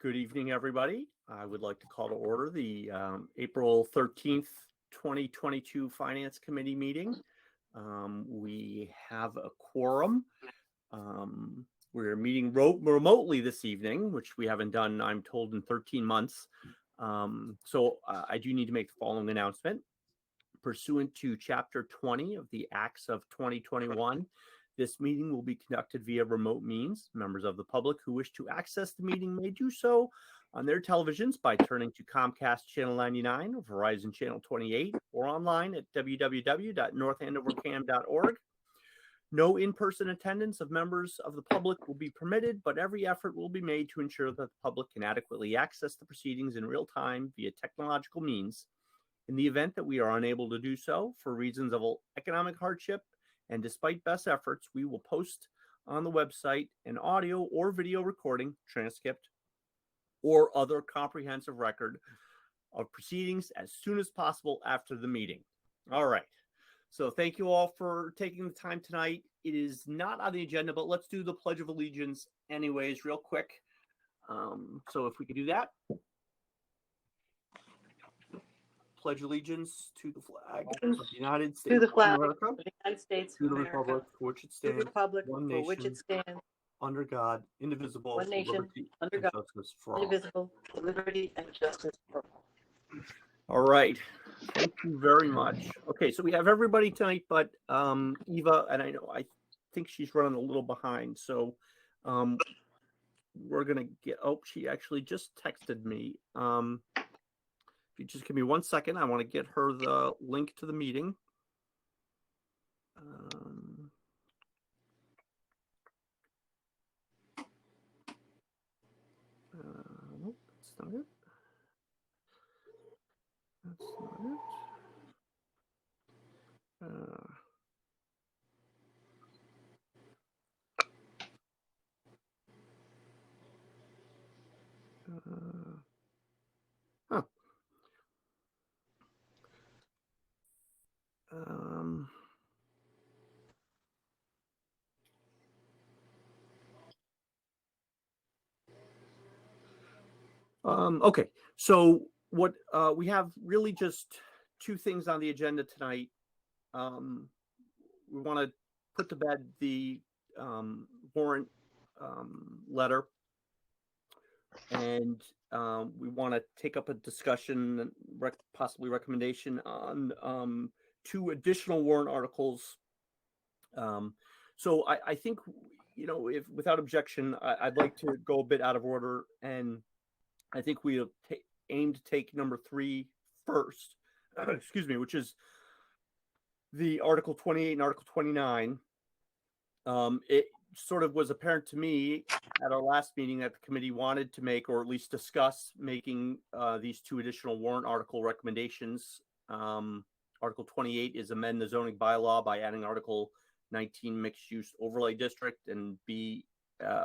Good evening, everybody. I would like to call to order the April 13th, 2022 Finance Committee meeting. We have a quorum. We're meeting remotely this evening, which we haven't done, I'm told, in 13 months. So I do need to make the following announcement. Pursuant to Chapter 20 of the Acts of 2021, this meeting will be conducted via remote means. Members of the public who wish to access the meeting may do so on their televisions by turning to Comcast Channel 99 or Verizon Channel 28 or online at www.northandovercam.org. No in-person attendance of members of the public will be permitted, but every effort will be made to ensure that the public can adequately access the proceedings in real time via technological means. In the event that we are unable to do so for reasons of economic hardship, and despite best efforts, we will post on the website an audio or video recording, transcript, or other comprehensive record of proceedings as soon as possible after the meeting. All right. So thank you all for taking the time tonight. It is not on the agenda, but let's do the Pledge of Allegiance anyways, real quick. So if we could do that. Pledge allegiance to the flag of the United States to the flag of America, of the United States to of the America, republic for which it to the stands, republic one for nation, which it stands, under God, indivisible, one nation, liberty under and God, justice for all. indivisible, liberty and justice for all. All right. Thank you very much. Okay, so we have everybody tonight, but Eva, and I think she's running a little behind. So we're going to get, she actually just texted me. If you just give me 1 second, I want to get her the link to the meeting. Nope, that's not it. That's not it. Okay, so what we have really just two things on the agenda tonight. We want to put to bed the warrant letter, and we want to take up a discussion, possibly recommendation on two additional warrant articles. So I think, if without objection, I'd like to go a bit out of order, and I think we aim to take number 3 first, excuse me, which is the Article 28 and Article 29. It sort of was apparent to me at our last meeting that the committee wanted to make, or at least discuss making these two additional warrant article recommendations. Article 28 is amend the zoning bylaw by adding Article 19 mixed use overlay district, and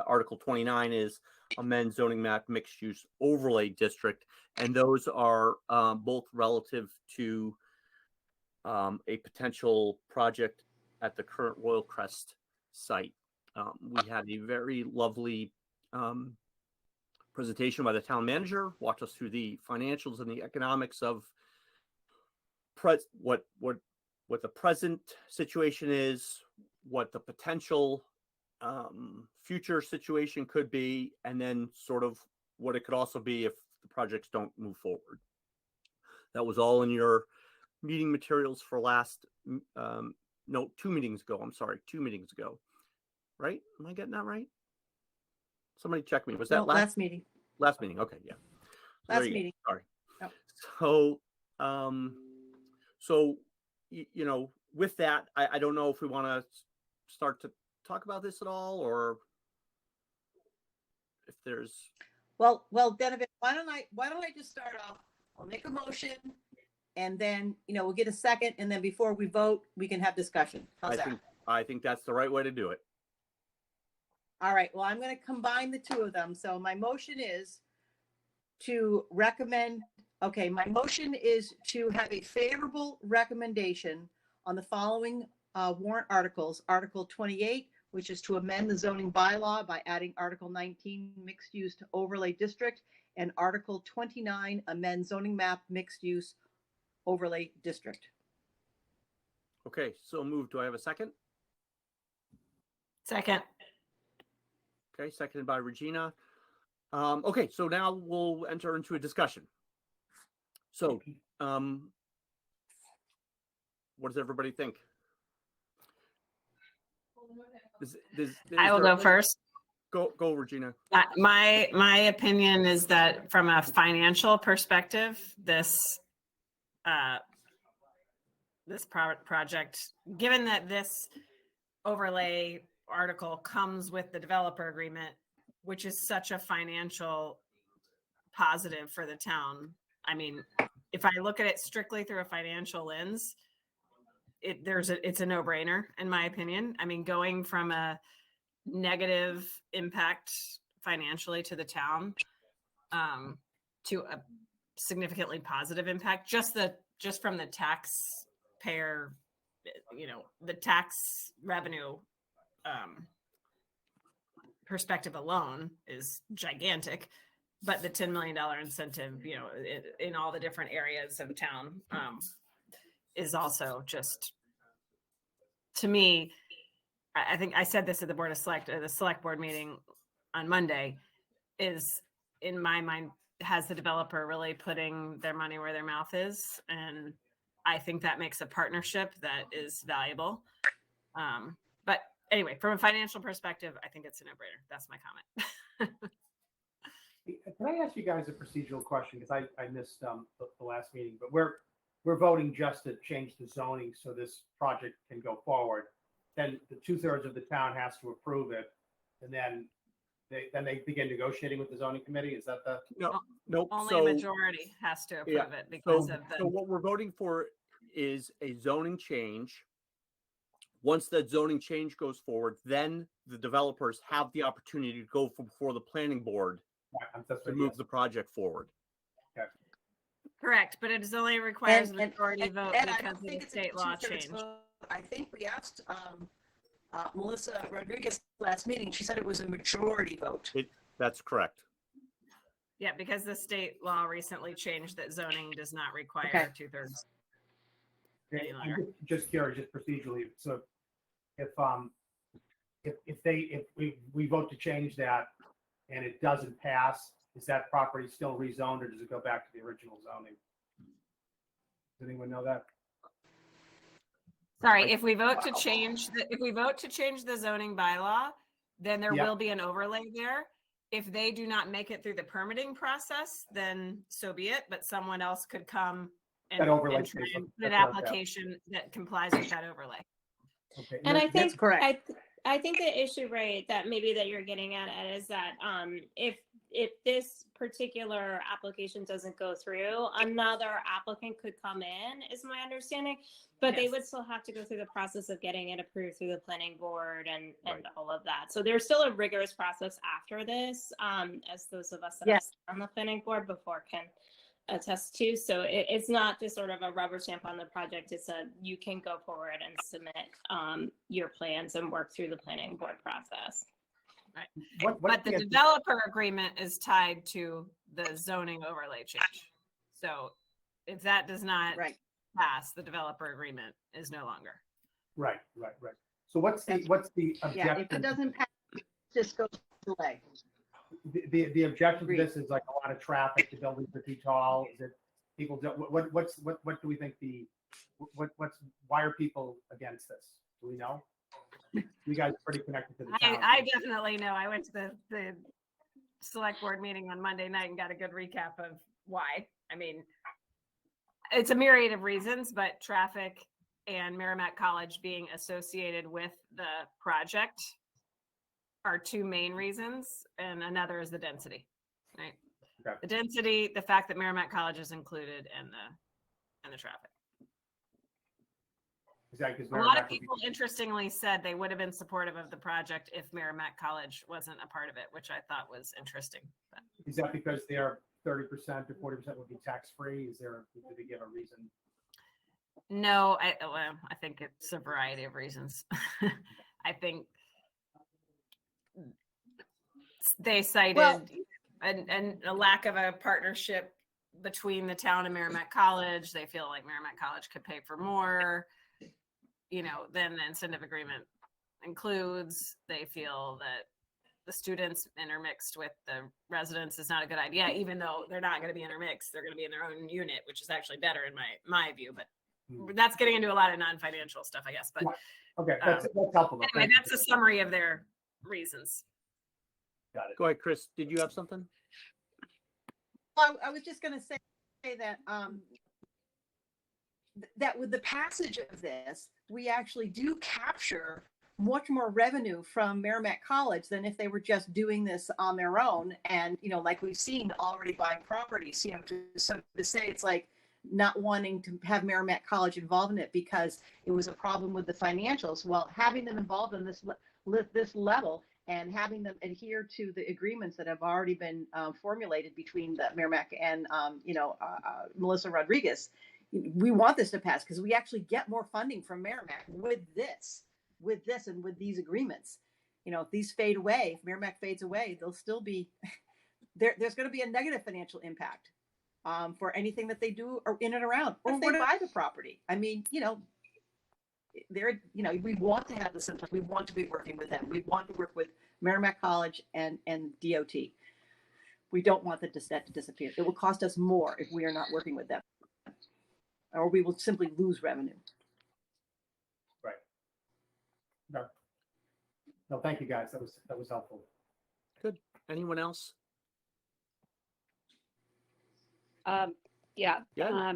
Article 29 is amend zoning map mixed use overlay district. And those are both relative to a potential project at the current Royal Crest site. We had a very lovely presentation by the town manager, walked us through the financials and the economics of what the present situation is, what the potential future situation could be, and then sort of what it could also be if the projects don't move forward. That was all in your meeting materials for 2 meetings ago. I'm sorry, 2 meetings ago. Right? Am I getting that right? Somebody check me. Was that last meeting? Last meeting. Okay, yeah. Last meeting. Sorry. Oh. So, with that, I don't know if we want to start to talk about this at all, or if there's. Well, Donovan, why don't I just start off? I'll make a motion, and then we'll get a second, and then before we vote, we can have discussion. How's that? I think that's the right way to do it. All right. Well, I'm going to combine the two of them. So my motion is to recommend. Okay, my motion is to have a favorable recommendation on the following warrant articles: Article 28, which is to amend the zoning bylaw by adding Article 19 mixed use to overlay district and Article 29 amend zoning map mixed use overlay district. Okay, so moved. Do I have a second? Second. Okay, seconded by Regina. Okay, so now we'll enter into a discussion. So, what does everybody think? I will go first. Go, Regina. My opinion is that from a financial perspective, this project, given that this overlay article comes with the developer agreement, which is such a financial positive for the town. I mean, if I look at it strictly through a financial lens, it's a no-brainer in my opinion. I mean, going from a negative impact financially to the town to a significantly positive impact, just from the taxpayer, the tax revenue perspective alone is gigantic. But the $10 million incentive, in all the different areas of town, is also just, to me, I think I said this at the select board meeting on Monday, is in my mind, has the developer really putting their money where their mouth is? And I think that makes a partnership that is valuable. But anyway, from a financial perspective, I think it's a no-brainer. That's my comment. Can I ask you guys a procedural question? Because I missed the last meeting, but we're voting just to change the zoning so this project can go forward. Then the 2/3 of the town has to approve it, and then they begin negotiating with the zoning committee. Is that the Nope. Only a majority has to approve it because of the. So what we're voting for is a zoning change. Once that zoning change goes forward, then the developers have the opportunity to go before the planning board to move the project forward. Okay. Correct, but it only requires a majority vote I because don't of think the it's a state law 2/3 change. vote. I think we asked Melissa Rodriguez last meeting. She said it was a majority vote. That's correct. Yeah, because the state law recently changed that zoning does not require Okay. 2/3. Okay, I'm just curious, just procedurally. So if we vote to change that and it doesn't pass, is that property still rezoned or does it go back to the original zoning? Does anyone know that? Sorry, if we vote to change the zoning bylaw, then there will be an overlay there. If they do not make it through the permitting process, then so be it. But someone else could come and That overlay try stays and up. put an That's what I thought. application that complies with that overlay. Okay. And I think correct. I think the issue, right, that maybe that you're getting at is that if this particular application doesn't go through, another applicant could come in, is my understanding. But they would still have to go through the process of getting it approved through the planning board and all of that. So there's still a rigorous process after this, as those of us that are on the planning board before can attest to. So it's not just sort of a rubber stamp on the project. It's you can go forward and submit your plans and work through the planning board process. Right. But the developer agreement is tied to the zoning overlay change. So if that does not pass, the developer agreement is no longer. Right. So what's the objection? Yeah, if it doesn't pass, it just goes away. The objection to this is like a lot of traffic. The buildings are too tall. Is it people don't? What do we think why are people against this? Do we know? You guys are pretty connected to the town. I definitely know. I went to the select board meeting on Monday night and got a good recap of why. I mean, it's a myriad of reasons, but traffic and Merrimack College being associated with the project are two main reasons, and another is the density, right? Okay. The density, the fact that Merrimack College is included, and the traffic. Exactly. A lot of people, interestingly, said they would have been supportive of the project if Merrimack College wasn't a part of it, which I thought was interesting. But. Is that because they are 30% or 40% would be tax-free? Did they give a reason? No, I think it's a variety of reasons. I think they cited Well- and a lack of a partnership between the town and Merrimack College. They feel like Merrimack College could pay for more, than the incentive agreement includes. They feel that the students intermixed with the residents is not a good idea, even though they're not going to be intermixed. They're going to be in their own unit, which is actually better in my view. But that's getting into a lot of non-financial stuff, I guess. But Okay, that's helpful. though. anyway, Thank you. that's a summary of their reasons. Got it. Go ahead, Chris. Did you have something? Well, I was just going to say that that with the passage of this, we actually do capture much more revenue from Merrimack College than if they were just doing this on their own. And, like we've seen already buying properties, so to say it's like not wanting to have Merrimack College involved in it because it was a problem with the financials. Well, having them involved in this level and having them adhere to the agreements that have already been formulated between the Merrimack and, Melissa Rodriguez, we want this to pass because we actually get more funding from Merrimack with this and with these agreements. If these fade away, if Merrimack fades away, they'll still be there's going to be a negative financial impact for anything that they do or in and around, or if they buy the property. I mean, we want to have this. We want to be working with them. We want to work with Merrimack College and DOT. We don't want that to disappear. It will cost us more if we are not working with them, or we will simply lose revenue. No, thank you guys. That was helpful. Anyone else? Yeah. Yeah.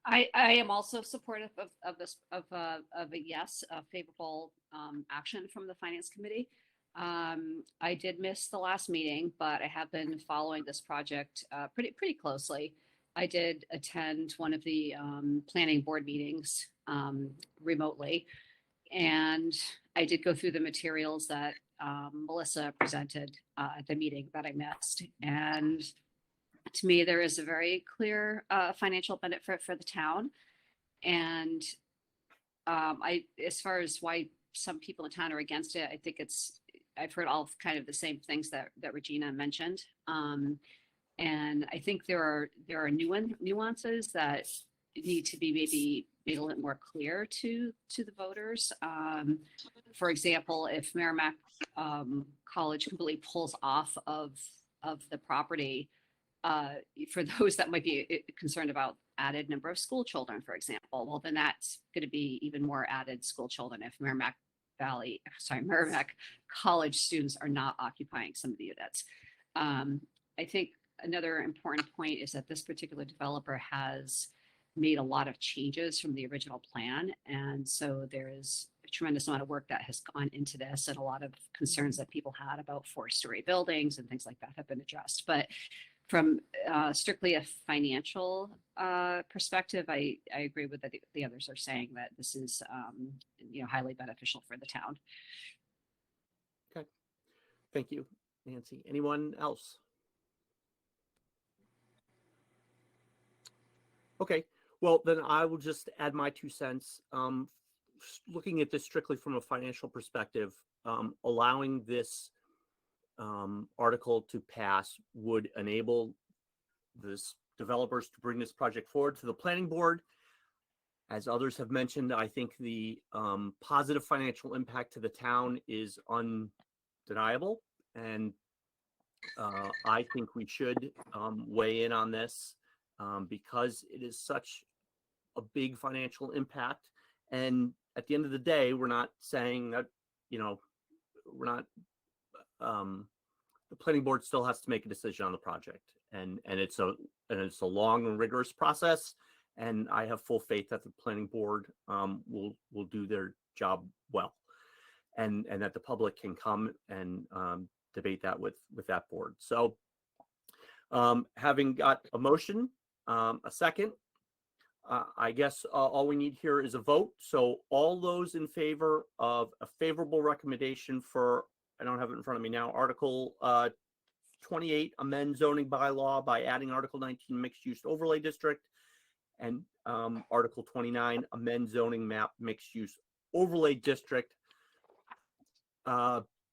I am also supportive of this of a yes, a favorable action from the Finance Committee. I did miss the last meeting, but I have been following this project pretty closely. I did attend one of the planning board meetings remotely, and I did go through the materials that Melissa presented at the meeting that I missed. And to me, there is a very clear financial benefit for the town. And as far as why some people in town are against it, I think I've heard all kind of the same things that Regina mentioned. And I think there are nuances that need to be maybe made a little more clear to the voters. For example, if Merrimack College completely pulls off of the property, for those that might be concerned about added number of school children, for example, well, then that's going to be even more added school children if Merrimack College students are not occupying some of the units. I think another important point is that this particular developer has made a lot of changes from the original plan. And so there is a tremendous amount of work that has gone into this, and a lot of concerns that people had about 4-story buildings and things like that have been addressed. But from strictly a financial perspective, I agree with the others are saying that this is highly beneficial for the town. Okay. Thank you, Nancy. Anyone else? Okay. Well, then I will just add my 2 cents. Looking at this strictly from a financial perspective, allowing this article to pass would enable this developers to bring this project forward to the planning board. As others have mentioned, I think the positive financial impact to the town is undeniable, and I think we should weigh in on this because it is such a big financial impact. And at the end of the day, we're not saying that, we're not, the planning board still has to make a decision on the project, and it's a long and rigorous process. And I have full faith that the planning board will do their job well, and that the public can come and debate that with that board. So having got a motion, a second, I guess all we need here is a vote. So all those in favor of a favorable recommendation for, I don't have it in front of me now, Article 28, amend zoning bylaw by adding Article 19, mixed use overlay district, and Article 29, amend zoning map mixed use overlay district,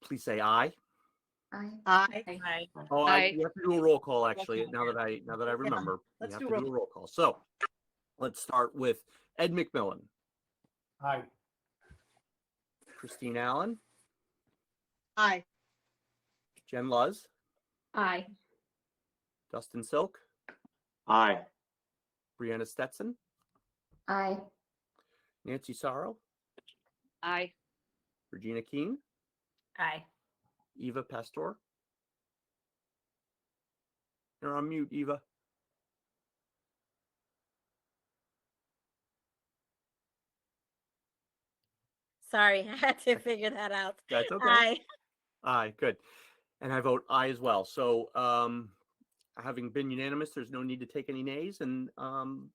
please say aye. Aye. Aye. Oh, Aye. we have to do a roll call, actually, now that I remember. We let's have do to roll do a roll call. So let's start with Ed McMillan, Aye. Christine Allen, Aye. Jen Luz, Aye. Dustin Silk, Aye. Brianna Stetson, Aye. Nancy Sorrow, Aye. Regina Keene, Aye. Eva Pastor. You're on mute, Eva. Sorry, I had to figure that out. That's okay. Aye. Aye, good. And I vote aye as well. So having been unanimous, there's no need to take any nays, and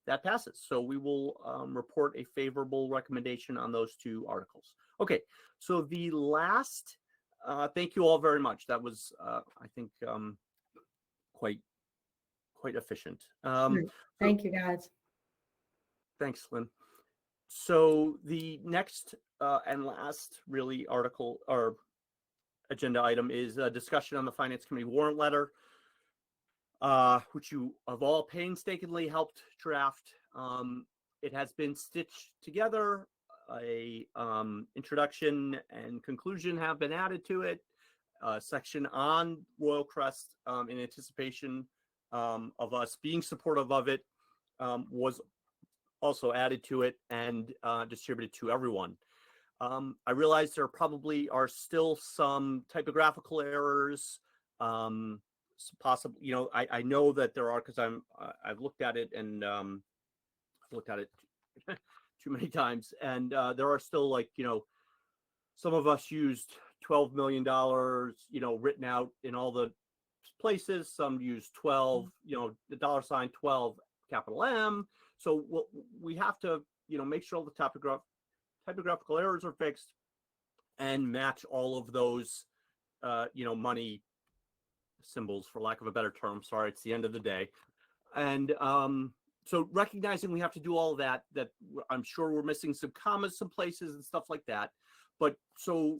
that passes. So we will report a favorable recommendation on those two articles. Okay, so the last, thank you all very much. That was, I think, quite efficient. Thank you, guys. Thanks, Lynn. So the next and last really article or agenda item is a discussion on the Finance Committee warrant letter, which you have all painstakingly helped draft. It has been stitched together. A introduction and conclusion have been added to it. A section on Royal Crest in anticipation of us being supportive of it was also added to it and distributed to everyone. I realize there probably are still some typographical errors, possible. I know that there are because I've looked at it and I've looked at it too many times, and there are still some of us used $12 million, written out in all the places. Some use 12, the $ 12 capital M. So we have to, make sure all the typographical errors are fixed and match all of those, money symbols, for lack of a better term. Sorry, it's the end of the day. And so recognizing we have to do all of that I'm sure we're missing some commas, some places and stuff like that. But so,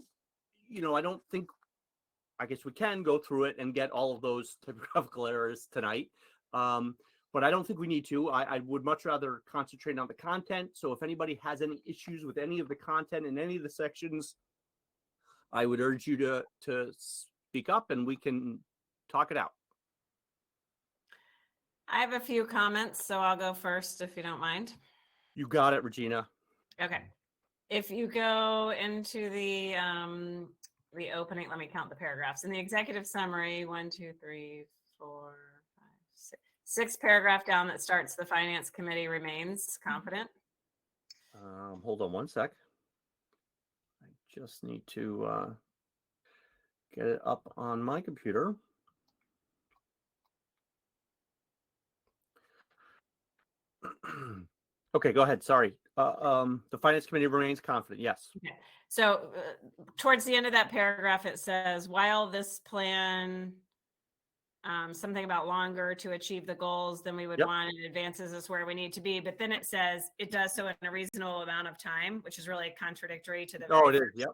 I guess we can go through it and get all of those typographical errors tonight. But I don't think we need to. I would much rather concentrate on the content. So if anybody has any issues with any of the content in any of the sections, I would urge you to speak up and we can talk it out. I have a few comments, so I'll go first if you don't mind. You got it, Regina. Okay. If you go into the opening, let me count the paragraphs. In the executive summary, 1, 2, 3, 4, 5, 6. 6th paragraph down that starts the Finance Committee remains confident. Hold on one sec. I just need to get it up on my computer. Okay, go ahead. Sorry. The Finance Committee remains confident. Yes. Okay. So towards the end of that paragraph, it says, while this plan, something about longer to achieve the goals than we would want and advances us where we need to be. But then it says it does so in a reasonable amount of time, which is really contradictory to the. Oh, it is. Yep.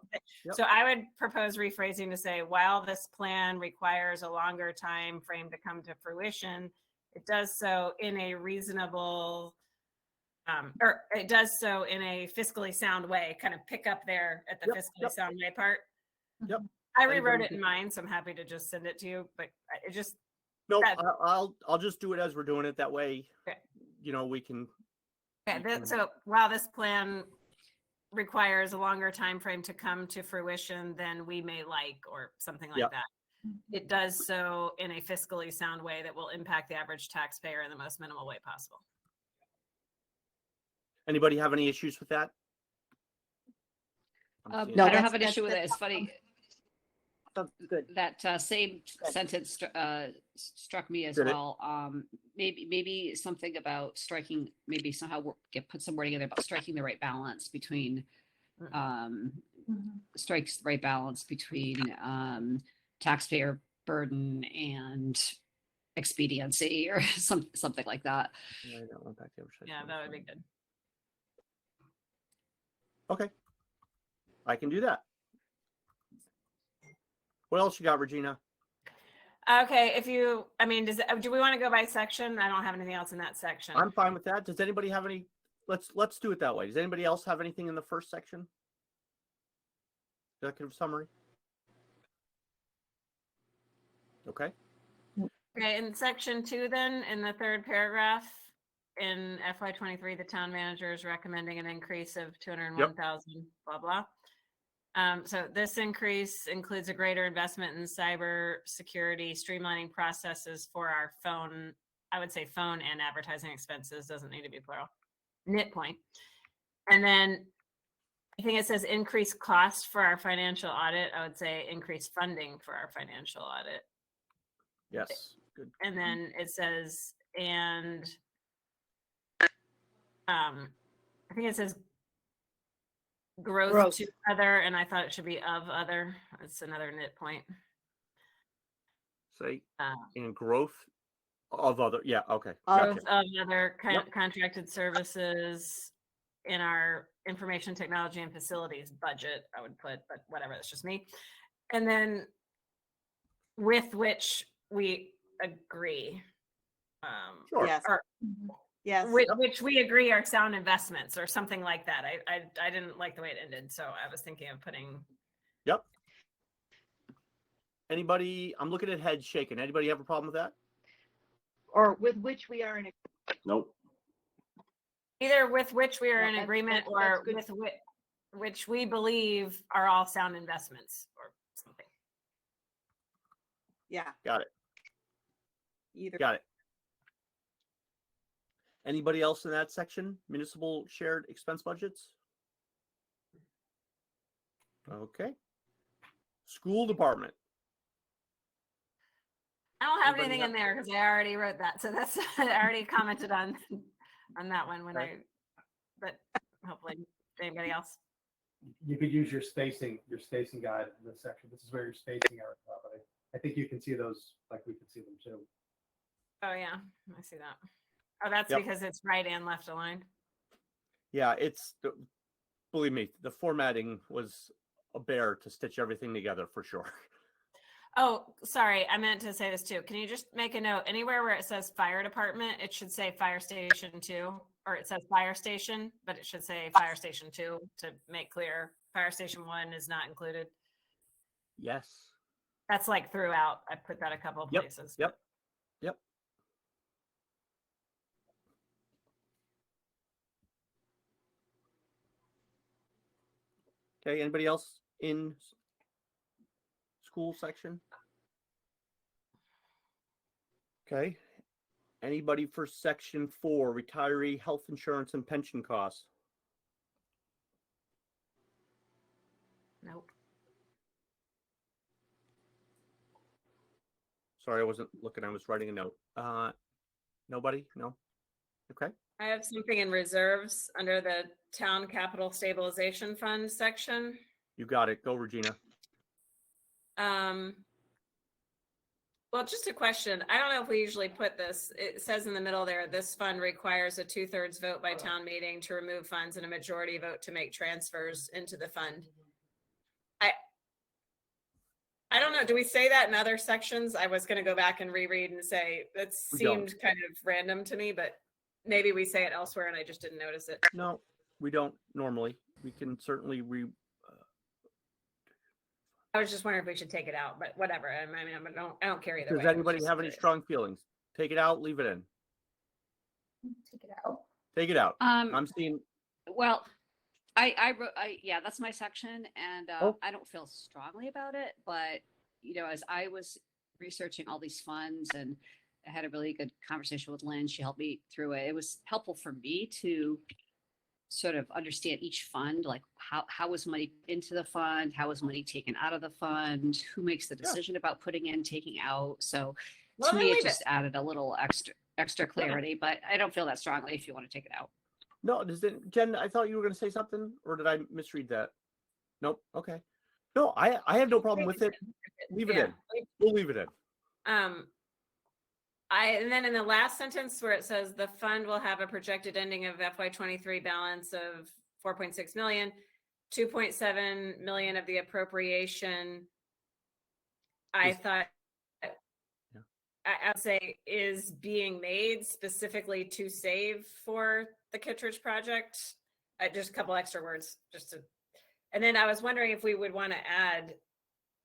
So I would propose rephrasing to say, while this plan requires a longer time frame to come to fruition, it does so in a reasonable, or it does so in a fiscally sound way. Kind of pick up there at the fiscally sound way part. Yep. I rewrote it in mine, so I'm happy to just send it to you. But it just I'll just do it as we're doing it. That way, okay. We can. Okay. So while this plan requires a longer time frame to come to fruition than we may like, or something like that, it does so in a fiscally sound way that will impact the average taxpayer in the most minimal way possible. Anybody have any issues with that? No, I don't that's- have an that's- issue with it. It's funny. Oh, good. That same sentence struck me as Did it? well. Maybe something about striking, maybe somehow put some wording in there about striking the right balance between, strikes the right balance between taxpayer burden and expediency or something like that. Yeah, that would be good. Okay, I can do that. What else you got, Regina? Okay, do we want to go by section? I don't have anything else in that section. I'm fine with that. Does anybody have any? Let's do it that way. Does anybody else have anything in the first section? Executive summary. Okay. Okay, in section 2 then, in the third paragraph, in FY23, the town manager is recommending an increase of 201,000, blah, blah. So this increase includes a greater investment in cyber security, streamlining processes for our phone, I would say phone and advertising expenses, doesn't need to be plural, nit point. And then I think it says increased cost for our financial audit. I would say increased funding for our financial audit. Yes. Good. And then it says, and I think it says growth to other, and I thought it should be of other. It's another nit point. Say in growth of other. Yeah. Okay. Growth Gotcha. of other contracted services in our information technology and facilities budget, I would put, but whatever, that's just me. And then with which we agree. Sure. Yes. Or Yes. which we agree are sound investments or something like that. I didn't like the way it ended, so I was thinking of putting. Yep. Anybody? I'm looking at heads shaking. Anybody have a problem with that? Or with which we are in. Nope. Either with which we are Yeah, in that's- agreement that's or good. with which we believe are all sound investments or something. Yeah. Got it. Either. Got it. Anybody else in that section? Municipal shared expense budgets? Okay. School department. I don't have Anybody anything have- in there because I already wrote that. So that's I already commented on that one when Okay. but hopefully anybody else. You could use your spacing guide in this section. This is where your spacing are. But I think you can see those like we can see them too. Oh yeah, I see that. Oh, that's Yep. because it's right and left aligned. Yeah, believe me, the formatting was a bear to stitch everything together for sure. Oh, sorry. I meant to say this too. Can you just make a note anywhere where it says fire department, it should say fire station 2, or it says fire station, but it should say fire station 2 to make clear fire station 1 is not included. Yes. That's like throughout. I put that a couple of Yep. places. Yep. Okay, anybody else in school section? Okay. Anybody for section 4, retiree health insurance and pension costs? Nope. Sorry, I wasn't looking. I was writing a note. Nobody? No? Okay. I have something in reserves under the town capital stabilization fund section. You got it. Go, Regina. Well, just a question. I don't know if we usually put this. It says in the middle there, this fund requires a 2/3 vote by town meeting to remove funds and a majority vote to make transfers into the fund. I don't know. Do we say that in other sections? I was going to go back and reread and say that We seemed kind of random to me, but maybe we say it elsewhere and I just didn't notice it. No, we don't normally. We can certainly I was just wondering if we should take it out, but whatever. I mean, I don't care either way. Does I was anybody just have any curious. strong feelings? Take it out, leave it in. Take it out. Take it out. Um, I'm seeing, Well, I wrote, yeah, that's my section, and Oh. I don't feel strongly about it, but as I was researching all these funds, and I had a really good conversation with Lynn, she helped me through it. It was helpful for me to sort of understand each fund, like how was money into the fund, how was money taken out of the fund, who makes the decision about putting in, taking out. So Well, to then me, it leave just added a little extra clarity, but I don't feel that strongly if you want to take it out. no, Jen, I thought you were going to say something, or did I misread that? Nope. Okay. No, I have no problem with it. Leave it Yeah. in. We'll leave it in. And then in the last sentence where it says the fund will have a projected ending of FY23 balance of 4.6 million, 2.7 million of the appropriation. I thought I'll say is being made specifically to save for the Kittredge project. Just a couple extra words, and then I was wondering if we would want to add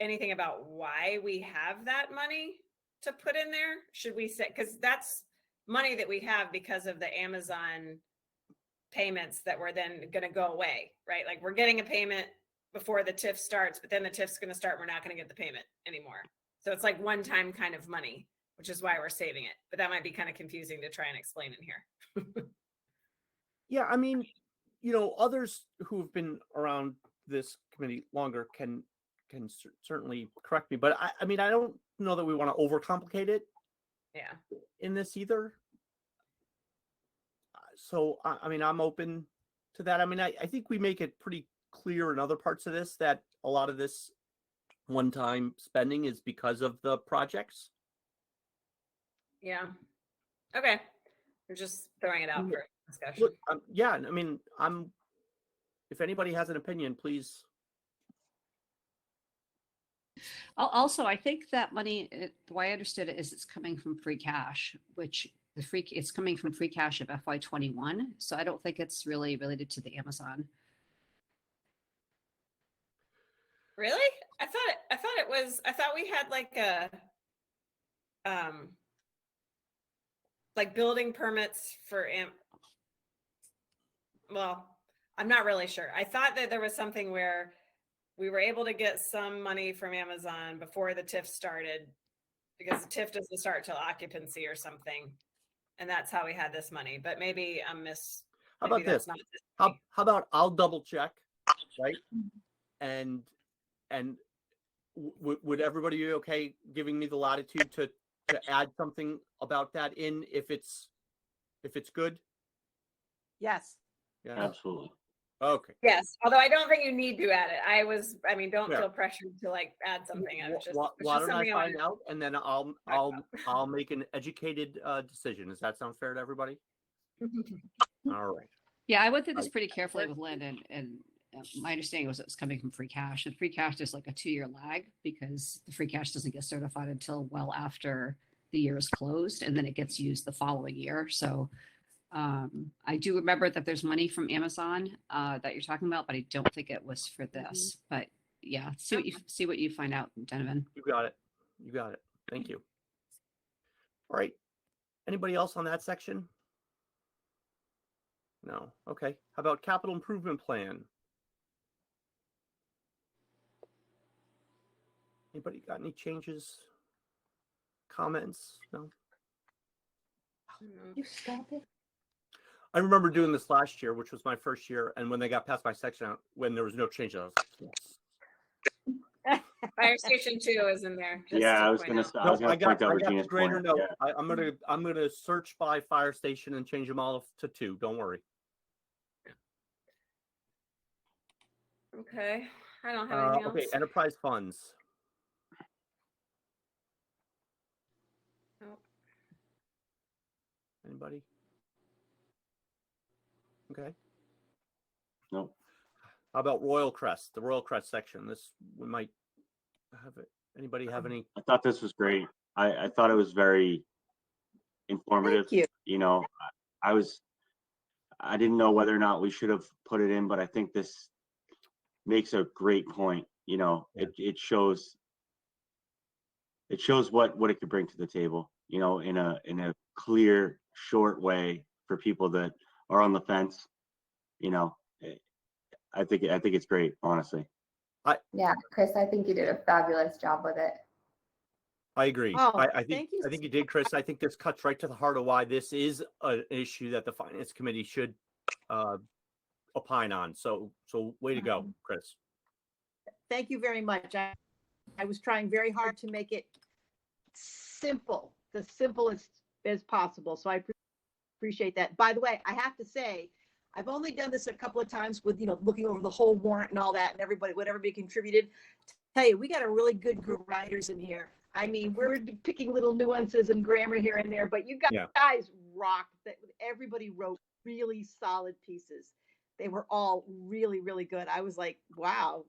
anything about why we have that money to put in there. Should we say, because that's money that we have because of the Amazon payments that were then going to go away, right? Like we're getting a payment before the TIF starts, but then the TIF's going to start. We're not going to get the payment anymore. So it's like one-time kind of money, which is why we're saving it. But that might be kind of confusing to try and explain in here. Yeah, I mean, others who've been around this committee longer can certainly correct me, but I mean, I don't know that we want to overcomplicate it Yeah. in this either. So I mean, I'm open to that. I mean, I think we make it pretty clear in other parts of this that a lot of this one-time spending is because of the projects. Yeah. Okay. We're just throwing it out for discussion. Look, yeah, I mean, if anybody has an opinion, please. Also, I think that money, the way I understood it is it's coming from free cash, which it's coming from free cash of FY21. So I don't think it's really related to the Amazon. Really? I thought we had like building permits for well, I'm not really sure. I thought that there was something where we were able to get some money from Amazon before the TIF started because the TIF doesn't start till occupancy or something. And that's how we had this money, but maybe I'm How about this? How about I'll double check, right? And would everybody be okay giving me the latitude to add something about that in if it's good? Yes. Yeah. Absolutely. Okay. Yes, although I don't think you need to add it. Don't Yeah. feel pressured to like add something. Why don't I find out, and then I'll make an educated decision. Does that sound fair to everybody? All right. Yeah, I went through this pretty carefully with Lynn, and my understanding was it was coming from free cash. And free cash is like a 2-year lag because the free cash doesn't get certified until well after the year is closed, and then it gets used the following year. So I do remember that there's money from Amazon that you're talking about, but I don't think it was for this. But yeah, see what you find out, Donovan. You got it. Thank you. All right. Anybody else on that section? No. Okay. How about capital improvement plan? Anybody got any changes? Comments? No. You stop it. I remember doing this last year, which was my first year, and when they got past my section out, when there was no change, I was like, yes. Fire Station 2 is in there. Yeah, I was going to point out Regina's greater point. note. Yeah. I'm gonna search by fire station and change them all to 2. Don't worry. Okay, I don't have anything Okay, else. enterprise funds. Nope. Anybody? Okay. No. How about Royal Crest? The Royal Crest section. This we might have it. Anybody have any? I thought this was great. I thought it was very informative. Thank you. You know, I didn't know whether or not we should have put it in, but I think this makes a great point. You know, Yeah. it shows what it could bring to the table, you know, in a clear, short way for people that are on the fence. You know, I think it's great, honestly. Yeah, Chris, I think you did a fabulous job with it. I agree. Oh, I thank you. think you did, Chris. I think this cuts right to the heart of why this is an issue that the finance committee should opine on. So way to go, Chris. Thank you very much. I was trying very hard to make it simple, the simplest as possible. So I appreciate that. By the way, I have to say, I've only done this a couple of times with, looking over the whole warrant and all that and what everybody contributed. Tell you, we got a really good group of writers in here. I mean, we're picking little nuances and grammar here and there, but you guys rocked. That everybody wrote really solid pieces. They were all really, really good. I was like, wow,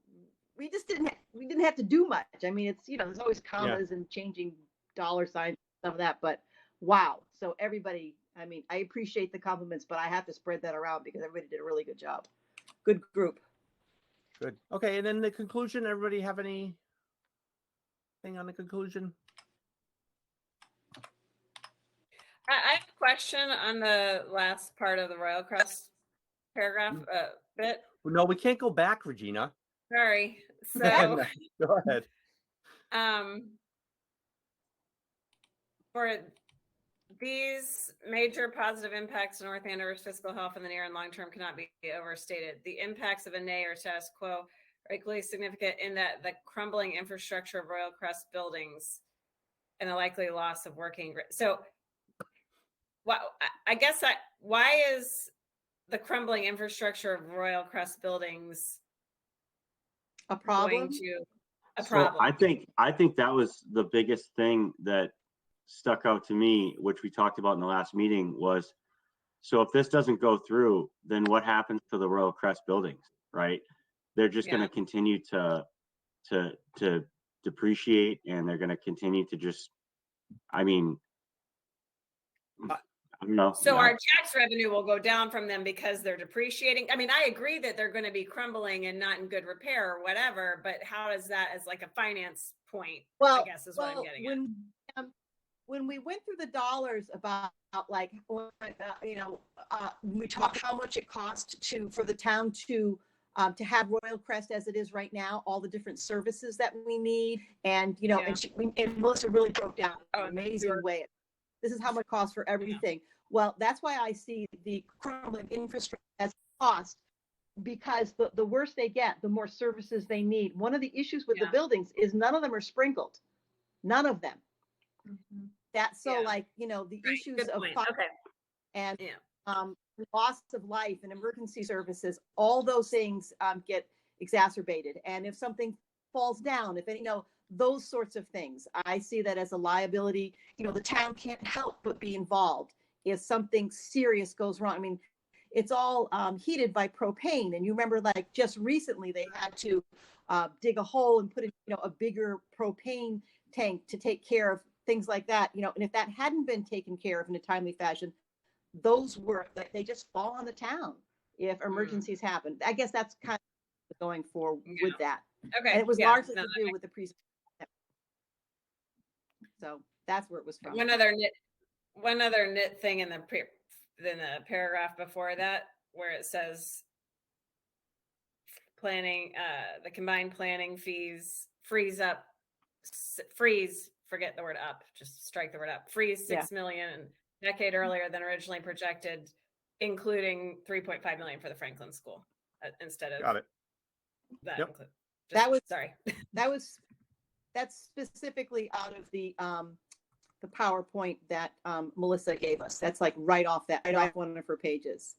we didn't have to do much. I mean, it's, there's always commas and changing dollar signs, some of that, but wow. So everybody, I mean, I appreciate the compliments, but I have to spread that around because everybody did a really good job. Good group. Good. Okay, and then the conclusion. Everybody have anything on the conclusion? I have a question on the last part of the Royal Crest paragraph bit. No, we can't go back, Regina. Sorry. So Go ahead. For these major positive impacts to North Andover's fiscal health in the near and long term cannot be overstated. The impacts of a nay or status quo are equally significant in that the crumbling infrastructure of Royal Crest buildings and the likely loss of working. So, I guess why is the crumbling infrastructure of Royal Crest buildings A problem? going to a So problem? I think that was the biggest thing that stuck out to me, which we talked about in the last meeting, was so if this doesn't go through, then what happens to the Royal Crest buildings, right? They're just going to continue to depreciate, and they're going to continue to just, I mean, I don't know. So our tax revenue will go down from them because they're depreciating. I mean, I agree that they're going to be crumbling and not in good repair or whatever, but how is that as like a finance point? Well, I guess is what I'm getting at. When we went through the dollars about like, we talked how much it cost for the town to have Royal Crest as it is right now, all the different services that we need. And, and Melissa really broke down in an amazing way. This is how much it costs for everything. Well, that's why I see the crumbling infrastructure as cost, because the worse they get, the more services they need. One of the issues with the buildings is none of them are sprinkled. None of them. Mm-hmm. That's so the issues of fire and loss of life and emergency services, all those things get exacerbated. And if something falls down, those sorts of things, I see that as a liability. The town can't help but be involved if something serious goes wrong. I mean, it's all heated by propane. And you remember, like, just recently they had to dig a hole and put in, a bigger propane tank to take care of things like that, and if that hadn't been taken care of in a timely fashion, they just fall on the town if emergencies happen. I guess that's kind of going for with that. Okay. And it was largely to do with the presentation. So that's where it was from. One other nit thing in the paragraph before that, where it says planning, the combined planning fees forget the word up, just strike the word up, freeze 6 million decade earlier than originally projected, including 3.5 million for the Franklin School instead of. Got it. That. Sorry. That's specifically out of the PowerPoint that Melissa gave us. That's like right off one of her pages.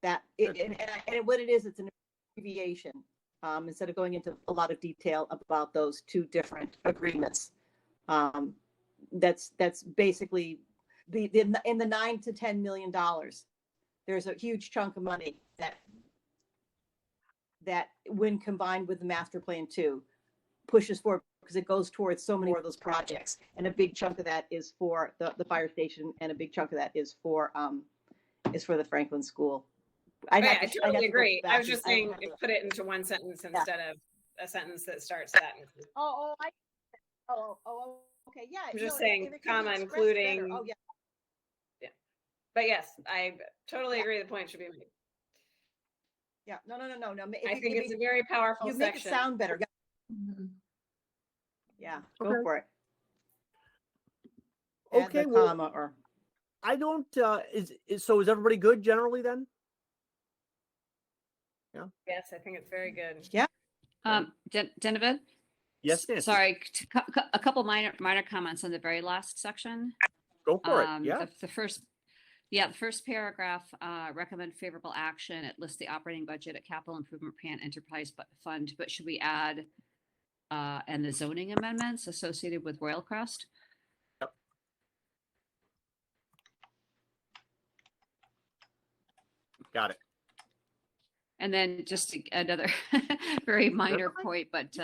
What it is, it's an abbreviation. Instead of going into a lot of detail about those two different agreements. That's basically in the $9 to $10 million. There's a huge chunk of money that when combined with the master plan 2 pushes forward, because it goes towards so many more of those projects. And a big chunk of that is for the fire station, and a big chunk of that is for the Franklin School. I totally agree. I was just saying, put it into one sentence instead of a sentence that starts that. Okay, yeah. I'm just saying, comma, including. Oh, yeah. Yeah. But yes, I totally agree. The point should be made. Yeah. No. I think it's a very powerful section. You make it sound better. Yeah. Go for it. Okay. Well, comma or. I don't. Is everybody good generally then? Yeah. Yes, I think it's very good. Yeah. Genevieve? Yes, Nancy. Sorry, a couple minor comments on the very last section. Go for it. Yeah. The first paragraph, recommend favorable action. It lists the operating budget at capital improvement plan enterprise fund, but should we add and the zoning amendments associated with Royal Crest? Yep. Got it. And then just another very minor point, but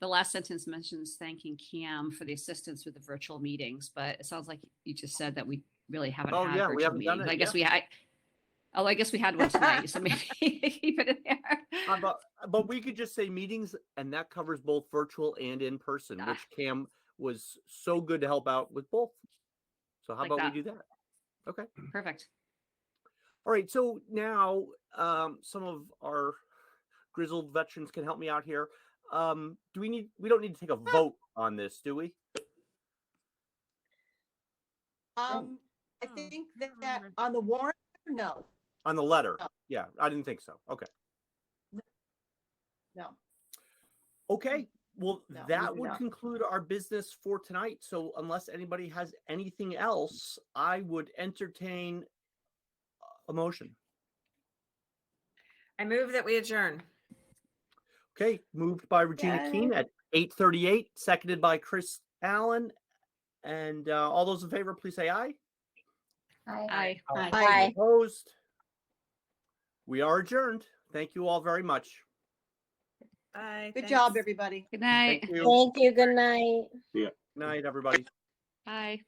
the last sentence mentions thanking Cam for the assistance with the virtual meetings, but it sounds like you just said that we really haven't Oh, had yeah, we virtual haven't done meetings. it, I guess yeah. we had. Oh, I guess we had one tonight, so maybe keep it in there. But we could just say meetings, and that covers both virtual and in person, Ah. which Cam was so good to help out with both. So how Like about that. we do that? Okay. Perfect. All right. So now some of our grizzled veterans can help me out here. We don't need to take a vote on this, do we? I think that on the warrant, no, On the letter? No. Yeah, I didn't think so. Okay. no. Okay. Well, No, we that do would not. conclude our business for tonight. So unless anybody has anything else, I would entertain a motion. I move that we adjourn. Okay, moved by Regina Keene at 8:38, seconded by Chris Allen. And all those in favor, please say aye. Aye. Bye. Opposed? We are adjourned. Thank you all very much. Bye. Good thanks. job, everybody. Good night. Thank you. Thank you. Good night. Night, everybody. Bye.